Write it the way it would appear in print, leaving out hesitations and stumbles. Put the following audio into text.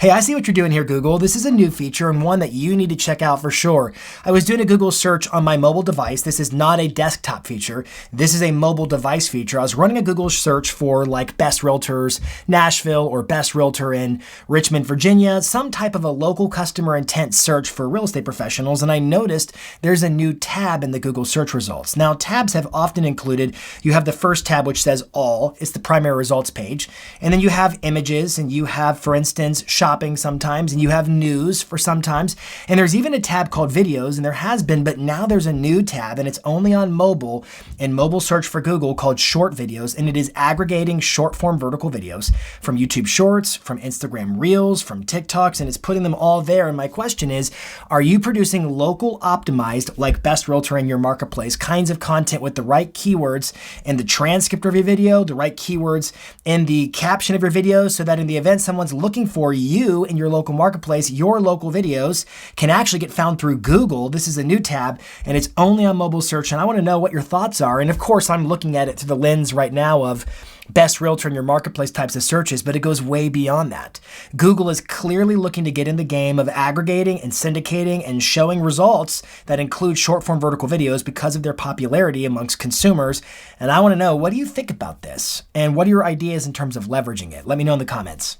Hey, I see what you're doing here, Google. This is a new feature and one that you need to check out for sure. I was doing a Google search on my mobile device. This is not a desktop feature. This is a mobile device feature. I was running a Google search for like best realtors Nashville or best realtor in Richmond, Virginia, some type of a local customer intent search for real estate professionals, and I noticed there's a new tab in the Google search results. Now, tabs have often included, you have the first tab which says all, it's the primary results page, and then you have images, and you have, for instance, shopping sometimes, and you have news for sometimes, and there's even a tab called videos, and there has been, but now there's a new tab, and it's only on mobile and mobile search for Google called short videos, and it is aggregating short form vertical videos from YouTube Shorts, from Instagram Reels, from TikToks, and it's putting them all there. And my question is, are you producing local optimized, like best realtor in your marketplace, kinds of content with the right keywords in the transcript of your video, the right keywords in the caption of your video, so that in the event someone's looking for you in your local marketplace, your local videos can actually get found through Google? This is a new tab and it's only on mobile search, and I want to know what your thoughts are. And of course, I'm looking at it through the lens right now of best realtor in your marketplace types of searches, but it goes way beyond that. Google is clearly looking to get in the game of aggregating and syndicating and showing results that include short form vertical videos because of their popularity amongst consumers. And I want to know, what do you think about this? And what are your ideas in terms of leveraging it? Let me know in the comments.